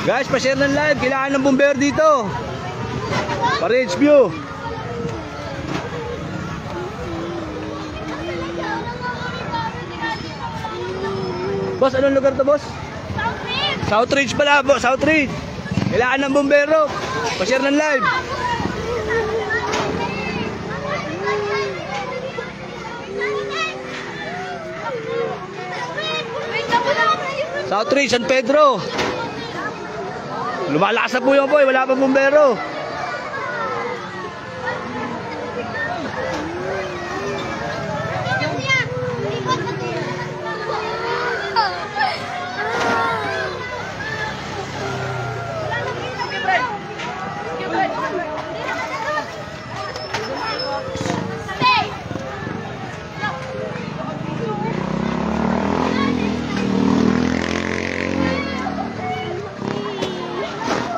Guys, pa-share ng live. Kailangan ng bumbero dito. Para HQ. Boss, anong lugar to, boss? Southridge. Southridge pala, boss. Southridge. Kailangan ng bumbero. Pa-share ng live. Southridge, San Pedro. Lumalakas na po yung boy, wala pang bumbero.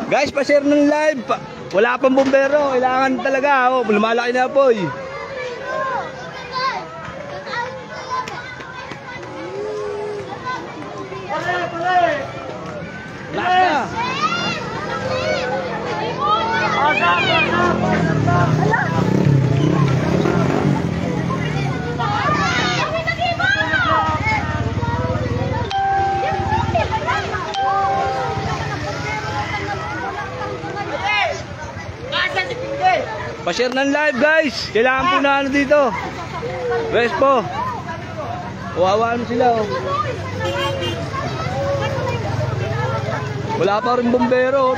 Guys, pa-share ng live. Wala pang bumbero. Kailangan talaga. Oh, lumalaki na po. Lakas na. Pa-share ng live, guys. Kailangan po na ano dito. Rest po. Kuwawaan sila, oh. Wala pa rin bumbero.